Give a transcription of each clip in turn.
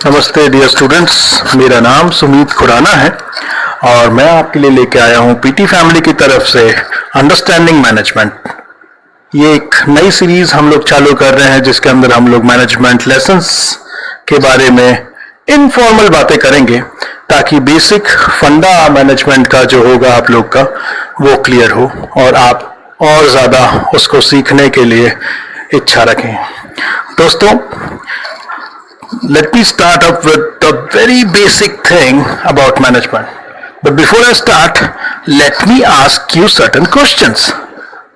नमस्ते dear students, मेरा नाम सुमित खुराना है और मैं आपके लिए लेके आया हूँ पीटी फैमिली की तरफ से अंडरस्टैंडिंग मैनेजमेंट। ये एक नई सीरीज हम लोग चालू कर रहे हैं जिसके अंदर हम लोग मैनेजमेंट लेसन्स के बारे में इनफॉर्मल बातें करेंगे ताकि बेसिक फंडा मैनेजमेंट का जो होगा आप लोग का वो क्लियर हो और आप और ज़्यादा उसको सीखने के लिए इच्छा रखें। दोस्तों, let me start up with the very basic thing about management. But before I start, let me ask you certain questions.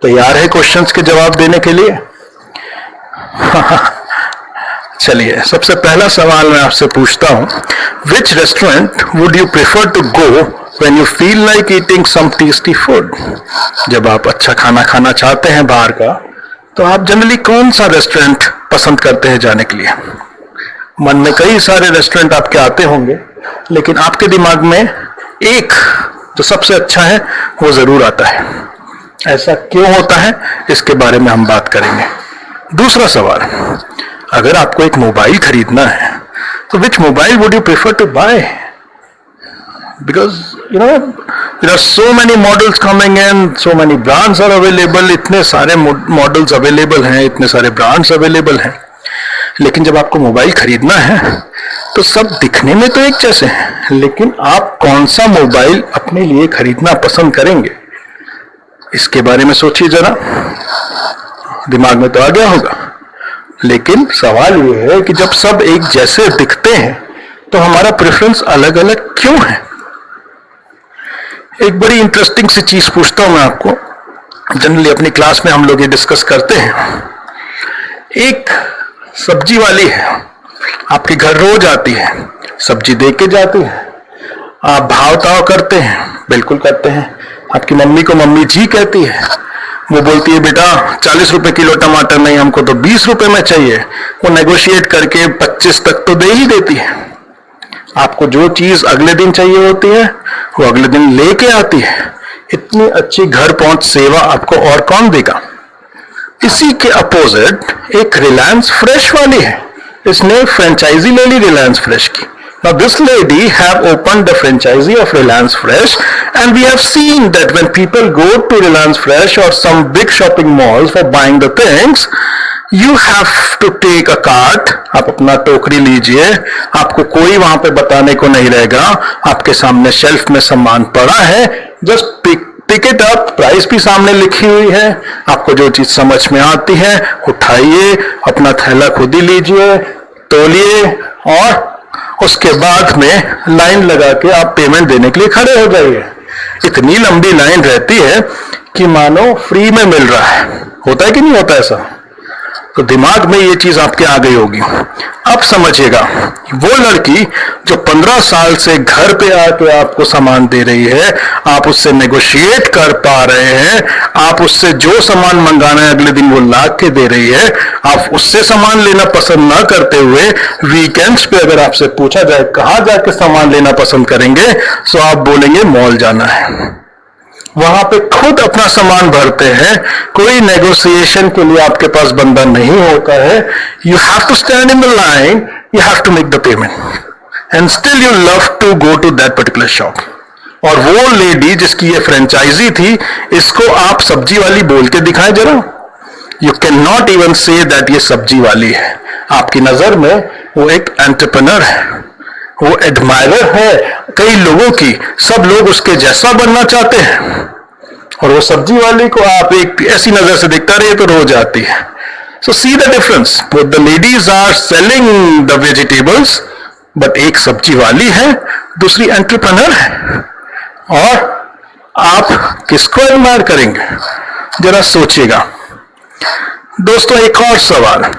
तैयार है क्वेश्चंस के जवाब देने के लिए? चलिए, सबसे पहला सवाल मैं आपसे पूछता हूँ, Which restaurant would you prefer to go when you feel like eating some tasty food? जब आप अच्छा खाना खाना चाहते हैं बाहर का, तो आप जनरली कौन सा रेस्टोरेंट पसंद करते हैं जाने के लिए? मन में कई सारे रेस्टोरेंट आपके आते होंगे, लेकिन आपके दिमाग में एक जो सबसे अच्छा है वो जरूर आता है। ऐसा क्यों होता है, इसके बारे में हम बात करेंगे। दूसरा सवाल, अगर आपको एक मोबाइल खरीदना है तो which mobile would you prefer to buy? Because there are so many models coming in, so many brands are available, इतने सारे मॉडल्स अवेलेबल हैं, इतने सारे ब्रांड्स अवेलेबल हैं, लेकिन जब आपको मोबाइल खरीदना है तो सब दिखने में तो एक जैसे हैं, लेकिन आप कौन सा मोबाइल अपने लिए खरीदना पसंद करेंगे, इसके बारे में सोचिए जरा। दिमाग में तो आ गया होगा, लेकिन सवाल ये है कि जब सब एक जैसे दिखते हैं तो हमारा प्रेफरेंस अलग अलग क्यों है? एक बड़ी इंटरेस्टिंग सी चीज पूछता हूं मैं आपको। जनरली अपनी क्लास में हम लोग ये डिस्कस करते हैं। एक सब्जी वाली है, आपके घर रोज आती है, सब्जी दे के जाती है, आप भाव ताव करते हैं, बिल्कुल करते हैं। आपकी मम्मी को मम्मी जी कहती है, वो बोलती है बेटा 40 रुपए किलो टमाटर नहीं, हमको तो 20 रुपए में चाहिए। वो नेगोशिएट करके 25 तक तो दे ही देती है। आपको जो चीज अगले दिन चाहिए होती है वो अगले दिन लेके आती है। इतनी अच्छी घर पहुंच सेवा आपको और कौन देगा? इसी के अपोजिट एक रिलायंस फ्रेश वाली है, इसने फ्रेंचाइजी ले ली रिलायंस फ्रेश की। Now this lady have opened the franchisee of Reliance Fresh, and we have seen that when people go to Reliance Fresh or some big shopping malls for buying the things, you have to take a cart. आप अपना टोकरी लीजिए, आपको कोई वहां पे बताने को नहीं रहेगा, आपके सामने शेल्फ में सामान पड़ा है, just pick it up, price भी सामने लिखी हुई है, आपको जो चीज समझ में आती है उठाइए, अपना थैला खुद ही लीजिए, तोलिए और उसके बाद में लाइन लगा के आप पेमेंट देने के लिए खड़े हो जाइए। इतनी लंबी लाइन रहती है कि मानो फ्री में मिल रहा है। होता है कि नहीं होता ऐसा? तो दिमाग में ये चीज आपके आ गई होगी। अब समझिएगा, वो लड़की जो 15 साल से घर पे आके आपको सामान दे रही है, आप उससे नेगोशिएट कर पा रहे हैं, आप उससे जो सामान मंगाना है अगले दिन वो ला के दे रही है, आप उससे सामान लेना पसंद ना करते हुए वीकेंड्स पे अगर आपसे पूछा जाए कहाँ जाके सामान लेना पसंद करेंगे, तो आप बोलेंगे मॉल जाना है। वहां पे खुद अपना सामान भरते हैं, कोई नेगोशिएशन के लिए आपके पास बंदा नहीं होता है। You have to stand in the line, you have to make the payment, and still you love to go to that particular shop. और वो लेडी जिसकी ये फ्रेंचाइजी थी, इसको आप सब्जी वाली बोल के दिखाएं जरा। You can not even say that ये सब्जी वाली है। आपकी नजर में वो एक एंटरप्रेन्योर है, वो एडमायरर है कई लोगों की, सब लोग उसके जैसा बनना चाहते हैं, और वो सब्जी वाली को आप एक ऐसी नजर से देखता रहिए तो रोज आती है। So see the difference, both the ladies are selling the vegetables, but एक सब्जी वाली है, दूसरी एंटरप्रेन्योर है। और आप किसको एडमायर करेंगे, जरा सोचिएगा। दोस्तों, एक और सवाल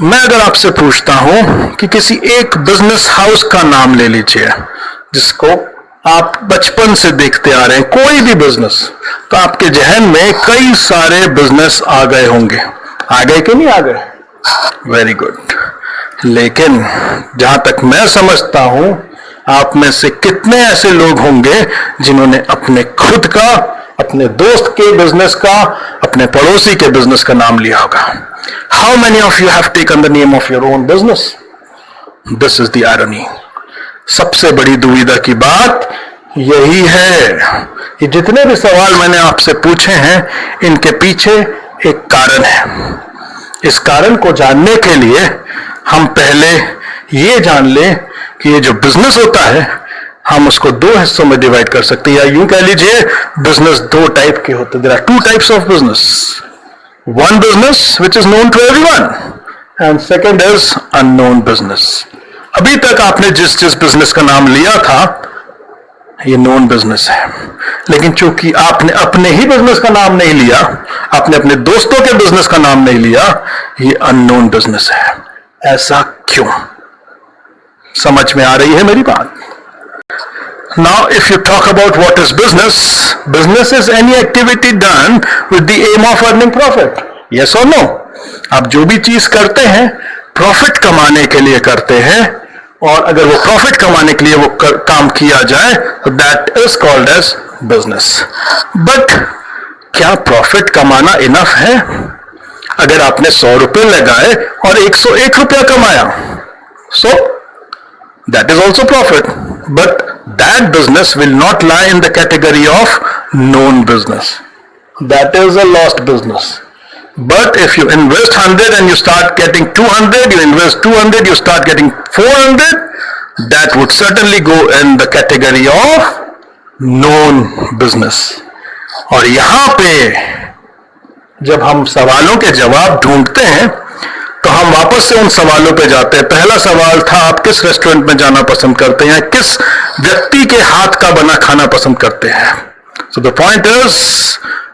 मैं अगर आपसे पूछता हूं कि किसी एक बिजनेस हाउस का नाम ले लीजिए जिसको आप बचपन से देखते आ रहे हैं, कोई भी बिजनेस, तो आपके जहन में कई सारे बिजनेस आ गए होंगे। आ गए कि नहीं आ गए? Very good. लेकिन जहां तक मैं समझता हूं, आप में से कितने ऐसे लोग होंगे जिन्होंने अपने खुद का, अपने दोस्त के बिजनेस का, अपने पड़ोसी के बिजनेस का नाम लिया होगा? How many of you have taken the name of your own business? This is the irony. सबसे बड़ी दुविधा की बात यही है। ये जितने भी सवाल मैंने आपसे पूछे हैं, इनके पीछे एक कारण है। इस कारण को जानने के लिए हम पहले ये जान लें कि ये जो बिजनेस होता है, हम उसको दो हिस्सों में डिवाइड कर सकते हैं, या यूं कह लीजिए बिजनेस दो टाइप के होते हैं। There are two types of business. One business which is known to everyone and second is unknown business. अभी तक आपने जिस जिस बिजनेस का नाम लिया था, ये नोन बिजनेस है, लेकिन चूंकि आपने अपने ही बिजनेस का नाम नहीं लिया, आपने अपने दोस्तों के बिजनेस का नाम नहीं लिया, ये अननोन बिजनेस है। ऐसा क्यों? समझ में आ रही है मेरी बात? Now, if you talk about what is business, business is any activity done with the aim of earning profit. Yes or no? आप जो भी चीज करते हैं, प्रॉफिट कमाने के लिए करते हैं, और अगर वो प्रॉफिट कमाने के लिए वो काम किया जाए, तो that is called as business. But क्या प्रॉफिट कमाना इनफ है? अगर आपने 100 रुपए लगाए और 101 रुपया कमाया, सो that is also profit, but that business will not lie in the category of known business. That is a lost business. But if you invest 100 and you start getting 200, you invest 200, you start getting 400, that would certainly go in the category of known business. और यहां पे जब हम सवालों के जवाब ढूंढते हैं, तो हम वापस से उन सवालों पे जाते हैं। पहला सवाल था, आप किस रेस्टोरेंट में जाना पसंद करते हैं, किस व्यक्ति के हाथ का बना खाना पसंद करते हैं? So the point is,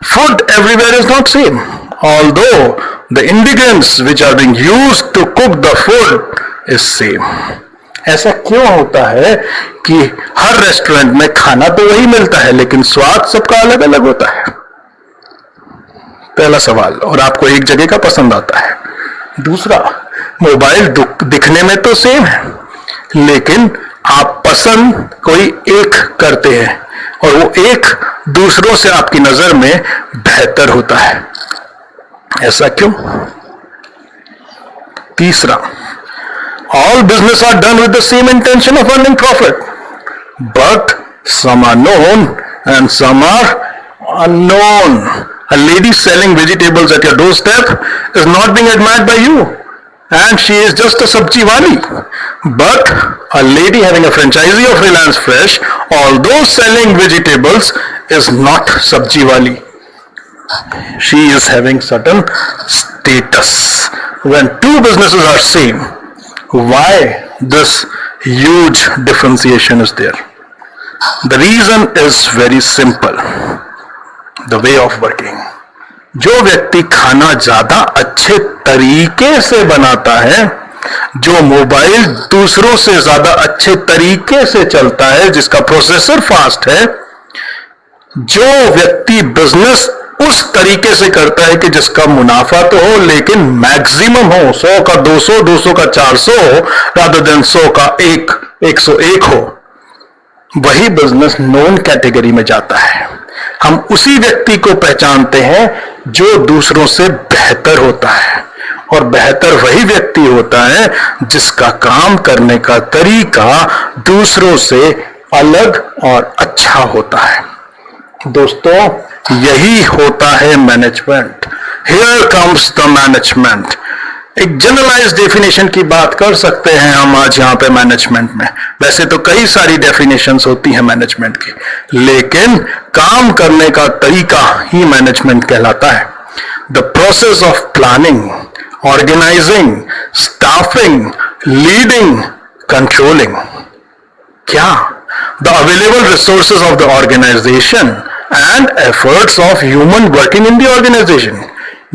food everywhere is not same, although the ingredients which are being used to cook the food is same. ऐसा क्यों होता है कि हर रेस्टोरेंट में खाना तो वही मिलता है, लेकिन स्वाद सबका अलग अलग होता है? पहला सवाल। और आपको एक जगह का पसंद आता है। दूसरा, मोबाइल दिखने में तो सेम है, लेकिन आप पसंद कोई एक करते हैं, और वो एक दूसरों से आपकी नजर में बेहतर होता है। ऐसा क्यों? तीसरा, all business are done with the same intention of earning profit, but some are known and some are unknown. A lady selling vegetables at your doorstep is not being admired by you, and she is just a sabji wali. But a lady having a franchisee of Reliance Fresh, although selling vegetables, is not sabji wali. She is having certain status. When two businesses are same, why this huge differentiation is there? The reason is very simple. The way of working. जो व्यक्ति खाना ज्यादा अच्छे तरीके से बनाता है, जो मोबाइल दूसरों से ज्यादा अच्छे तरीके से चलता है, जिसका प्रोसेसर फास्ट है, जो व्यक्ति बिजनेस उस तरीके से करता है कि जिसका मुनाफा तो हो लेकिन मैक्सिमम हो, 100 का 200, 200 का 400 हो, रादर देन 100 का 101 हो, वही बिजनेस नोन कैटेगरी में जाता है। हम उसी व्यक्ति को पहचानते हैं जो दूसरों से बेहतर होता है, और बेहतर वही व्यक्ति होता है जिसका काम करने का तरीका दूसरों से अलग और अच्छा होता है। दोस्तों, यही होता है management. Here comes the management. एक जनरलाइज डेफिनेशन की बात कर सकते हैं हम आज यहाँ पे मैनेजमेंट में। वैसे तो कई सारी डेफिनेशंस होती हैं मैनेजमेंट की, लेकिन काम करने का तरीका ही मैनेजमेंट कहलाता है। The process of planning, organising, staffing, leading, controlling. क्या? The available resources of the organisation and efforts of human working in the organisation.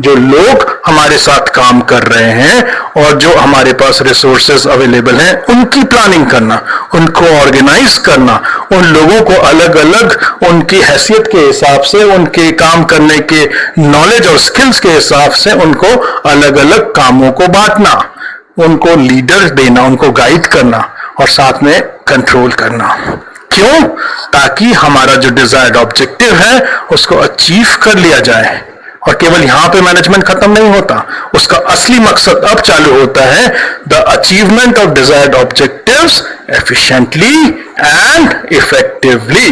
जो लोग हमारे साथ काम कर रहे हैं और जो हमारे पास रिसोर्सेज अवेलेबल हैं, उनकी प्लानिंग करना, उनको ऑर्गेनाइज करना, उन लोगों को अलग अलग उनकी हैसियत के हिसाब से, उनके काम करने के नॉलेज और स्किल्स के हिसाब से उनको अलग अलग कामों को बांटना, उनको लीडर देना, उनको गाइड करना, और साथ में कंट्रोल करना। क्यों? ताकि हमारा जो डिजायर्ड ऑब्जेक्टिव है उसको अचीव कर लिया जाए। और केवल यहां पे मैनेजमेंट खत्म नहीं होता, उसका असली मकसद अब चालू होता है, the achievement of desired objectives efficiently and effectively.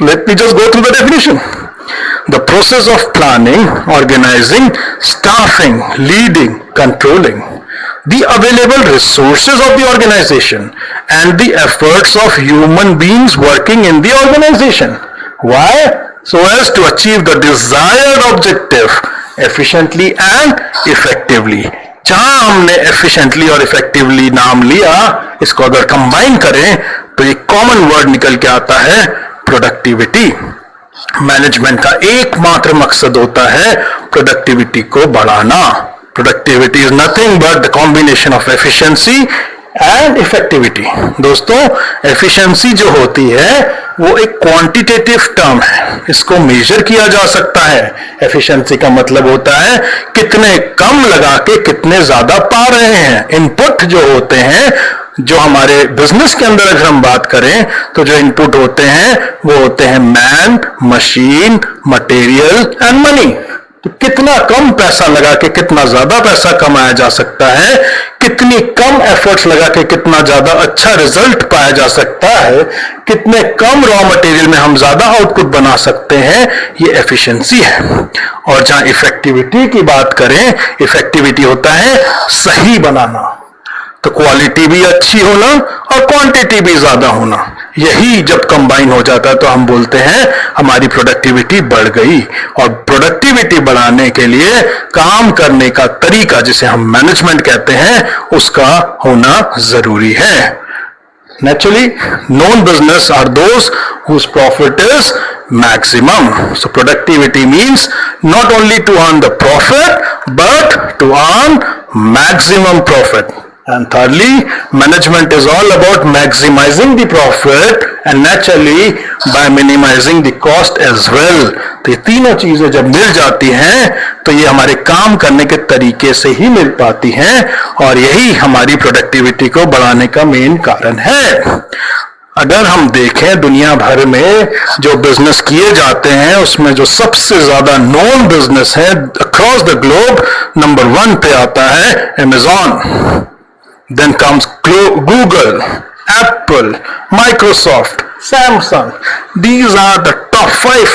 Let me just go through the definition. The process of planning, organizing, staffing, leading, controlling the available resources of the organization and the efforts of human beings working in the organization. Why? So as to achieve the desired objective efficiently and effectively. जहां हमने efficiently और effectively नाम लिया, इसको अगर combine करें तो एक कॉमन वर्ड निकल के आता है, प्रोडक्टिविटी. मैनेजमेंट का एकमात्र मकसद होता है प्रोडक्टिविटी को बढ़ाना. Productivity is nothing but the combination of efficiency and effectivity. दोस्तों, एफिशिएंसी जो होती है वो एक क्वांटिटेटिव टर्म है, इसको मेजर किया जा सकता है. एफिशिएंसी का मतलब होता है कितने कम लगा के कितने ज्यादा पा रहे हैं. इनपुट जो होते हैं, जो हमारे बिजनेस के अंदर अगर हम बात करें तो जो इनपुट होते हैं वो होते हैं man, machine, material and money. तो कितना कम पैसा लगा के कितना ज्यादा पैसा कमाया जा सकता है, कितनी कम एफर्ट्स लगा के कितना ज्यादा अच्छा रिजल्ट पाया जा सकता है, कितने कम रॉ मटेरियल में हम ज्यादा आउटपुट बना सकते हैं, ये एफिशिएंसी है. और जहां इफेक्टिविटी की बात करें, इफेक्टिविटी होता है सही बनाना. तो क्वालिटी भी अच्छी होना और क्वांटिटी भी ज्यादा होना, यही जब कंबाइन हो जाता है तो हम बोलते हैं हमारी प्रोडक्टिविटी बढ़ गई. और प्रोडक्टिविटी बढ़ाने के लिए काम करने का तरीका, जिसे हम मैनेजमेंट कहते हैं, उसका होना जरूरी है. Naturally, known business are those whose profit is maximum. So productivity means not only to earn the profit, but to earn maximum profit. And thirdly, management is all about maximizing the profit and naturally by minimizing the cost as well. तो ये तीनों चीजें जब मिल जाती हैं तो ये हमारे काम करने के तरीके से ही मिल पाती हैं और यही हमारी प्रोडक्टिविटी को बढ़ाने का मेन कारण है. अगर हम देखें दुनिया भर में जो बिजनेस किए जाते हैं उसमें जो सबसे ज्यादा नोन बिजनेस है अक्रॉस द ग्लोब, नंबर 1 पे आता है Amazon. Then comes Google, Apple, Microsoft, Samsung. These are the top 5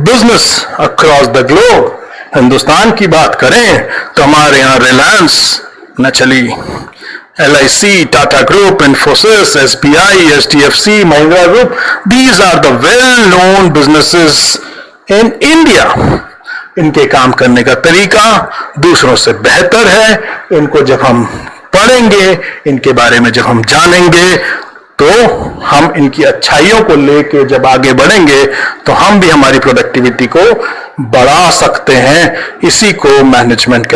business across the globe. Hindustan की बात करें तो हमारे यहाँ Reliance, naturally, LIC, Tata Group, Infosys, SBI, HDFC, Mahindra Group. These are the well-known businesses in India. इनके काम करने का तरीका दूसरों से बेहतर है. इनको जब हम पढ़ेंगे, इनके बारे में जब हम जानेंगे तो हम इनकी अच्छाइयों को लेके जब आगे बढ़ेंगे तो हम भी हमारी प्रोडक्टिविटी को बढ़ा सकते हैं. इसी को मैनेजमेंट कहते हैं.